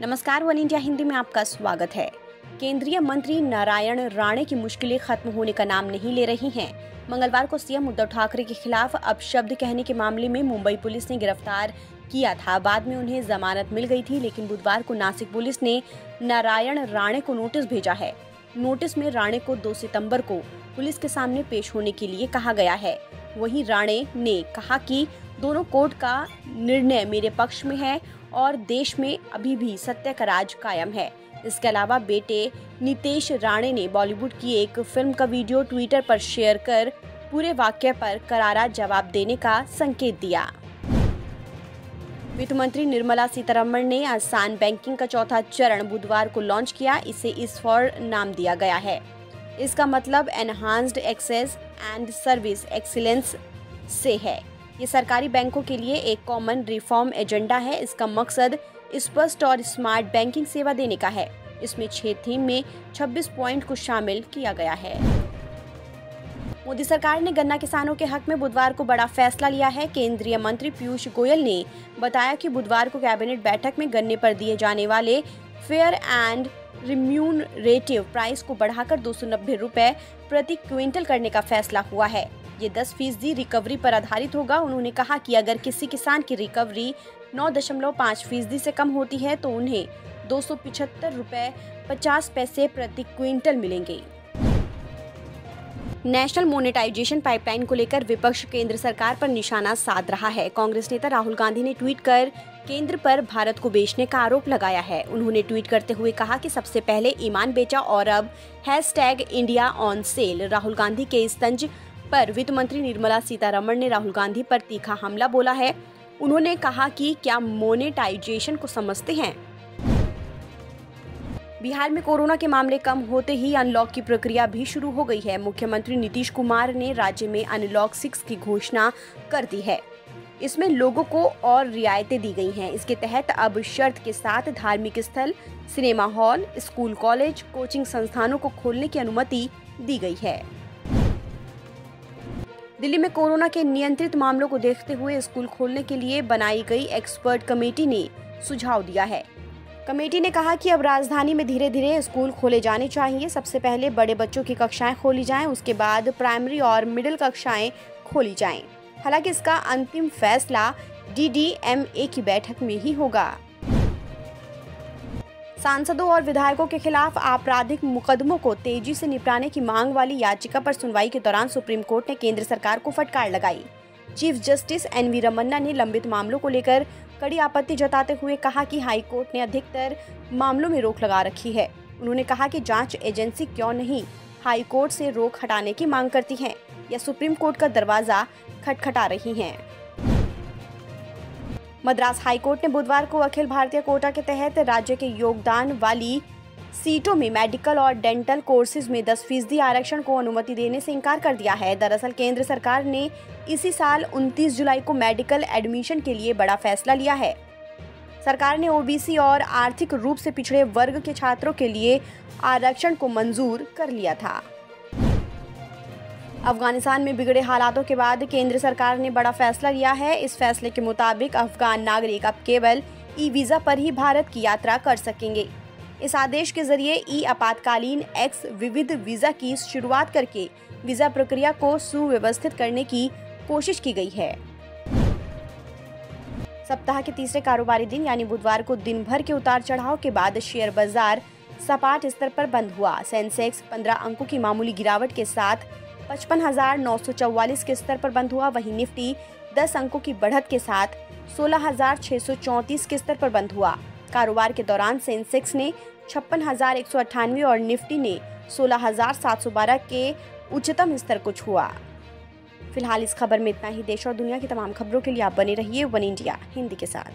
नमस्कार, one India Hindi में आपका स्वागत है। केंद्रीय मंत्री नारायण राणे की मुश्किलें खत्म होने का नाम नहीं ले रही हैं। मंगलवार को सीएम उद्धव ठाकरे के खिलाफ अपशब्द कहने के मामले में मुंबई पुलिस ने गिरफ्तार किया था। बाद में उन्हें जमानत मिल गई थी, लेकिन बुधवार को नासिक पुलिस ने नारायण राणे को नोटिस भेजा है। नोटिस में राणे को 2 सितंबर को पुलिस के सामने पेश होने के लिए कहा गया है। वहीं राणे ने कहा कि दोनों कोर्ट का निर्णय मेरे पक्ष में है और देश में अभी भी सत्य का राज कायम है। इसके अलावा बेटे नितेश राणे ने बॉलीवुड की एक फिल्म का वीडियो ट्विटर पर शेयर कर पूरे वाकये पर करारा जवाब देने का संकेत दिया। वित्त मंत्री निर्मला सीतारमण ने आसान बैंकिंग का चौथा चरण बुधवार को लॉन्च किया। इसे इस-फॉर नाम दिया गया है। इसका मतलब enhanced access and service excellence से है। ये सरकारी बैंकों के लिए एक कॉमन रिफॉर्म एजेंडा है। इसका मकसद स्पष्ट और स्मार्ट बैंकिंग सेवा देने का है। इसमें 6 थीम में 26 पॉइंट को शामिल किया गया है। मोदी सरकार ने गन्ना किसानों के हक में बुधवार को बड़ा फैसला लिया है। केंद्रीय मंत्री पीयूष गोयल ने बताया कि बुधवार को कैबिनेट बैठक में गन्ने पर दिए जाने वाले फेयर एंड रिम्यूनरेटिव प्राइस को बढ़ाकर 290 रुपए प्रति क्विंटल करने का फैसला हुआ है। ये 10% रिकवरी पर आधारित होगा। उन्होंने कहा कि अगर किसी किसान की रिकवरी 9.5% से कम होती है तो उन्हें 275 रुपए 50 पैसे प्रति क्विंटल मिलेंगे। नेशनल मोनेटाइजेशन पाइपलाइन को लेकर विपक्ष केंद्र सरकार पर निशाना साध रहा है। कांग्रेस नेता राहुल गांधी ने ट्वीट कर केंद्र पर भारत को बेचने का आरोप लगाया है। उन्होंने ट्वीट करते हुए कहा कि सबसे पहले ईमान बेचा और अब #India on sale. Rahul Gandhi के इस तंज पर वित्त मंत्री निर्मला सीतारमण ने राहुल गांधी पर तीखा हमला बोला है। उन्होंने कहा कि क्या मोनेटाइजेशन को समझते हैं। बिहार में कोरोना के मामले कम होते ही अनलॉक की प्रक्रिया भी शुरू हो गई है। मुख्यमंत्री नीतीश कुमार ने राज्य में अनलॉक 6 की घोषणा कर दी है। इसमें लोगों को और रियायतें दी गई हैं। इसके तहत अब शर्त के साथ धार्मिक स्थल, cinema hall, school, college, coaching संस्थानों को खोलने की अनुमति दी गई है। दिल्ली में कोरोना के नियंत्रित मामलों को देखते हुए स्कूल खोलने के लिए बनाई गई एक्सपर्ट कमेटी ने सुझाव दिया है। कमेटी ने कहा कि अब राजधानी में धीरे धीरे स्कूल खोले जाने चाहिए। सबसे पहले बड़े बच्चों की कक्षाएं खोली जाएं, उसके बाद प्राइमरी और मिडिल कक्षाएं खोली जाएं। हालांकि इसका अंतिम फैसला DDMA की बैठक में ही होगा। सांसदों और विधायकों के खिलाफ आपराधिक मुकदमों को तेजी से निपटाने की मांग वाली याचिका पर सुनवाई के दौरान सुप्रीम कोर्ट ने केंद्र सरकार को फटकार लगाई। चीफ जस्टिस NV रमन्ना ने लंबित मामलों को लेकर कड़ी आपत्ति जताते हुए कहा कि हाई कोर्ट ने अधिकतर मामलों में रोक लगा रखी है। उन्होंने कहा कि जांच एजेंसी क्यों नहीं हाई कोर्ट से रोक हटाने की मांग करती है या सुप्रीम कोर्ट का दरवाजा खटखटा रही है। मद्रास हाई कोर्ट ने बुधवार को अखिल भारतीय कोटा के तहत राज्य के योगदान वाली सीटों में मेडिकल और डेंटल कोर्सेज में 10% आरक्षण को अनुमति देने से इनकार कर दिया है। दरअसल केंद्र सरकार ने इसी साल 29 जुलाई को मेडिकल एडमिशन के लिए बड़ा फैसला लिया है। सरकार ने OBC और आर्थिक रूप से पिछड़े वर्ग के छात्रों के लिए आरक्षण को मंजूर कर लिया था। अफगानिस्तान में बिगड़े हालातों के बाद केंद्र सरकार ने बड़ा फैसला लिया है। इस फैसले के मुताबिक अफगान नागरिक अब केवल ई-वीजा पर ही भारत की यात्रा कर सकेंगे। इस आदेश के जरिए आपातकालीन एक्स विविध वीजा की शुरुआत करके वीजा प्रक्रिया को सुव्यवस्थित करने की कोशिश की गई है। सप्ताह के तीसरे कारोबारी दिन यानी बुधवार को दिन भर के उतार चढ़ाव के बाद शेयर बाजार सपाट स्तर पर बंद हुआ। सेंसेक्स 15 अंकों की मामूली गिरावट के साथ 55,944 के स्तर पर बंद हुआ। वहीं निफ्टी 10 अंकों की बढ़त के साथ 16,634 के स्तर पर बंद हुआ। कारोबार के दौरान सेंसेक्स ने 56,198 और निफ्टी ने 16,712 के उच्चतम स्तर को छुआ। फिलहाल इस खबर में इतना ही। देश और दुनिया की तमाम खबरों के लिए आप बने रहिए वन इंडिया हिंदी के साथ।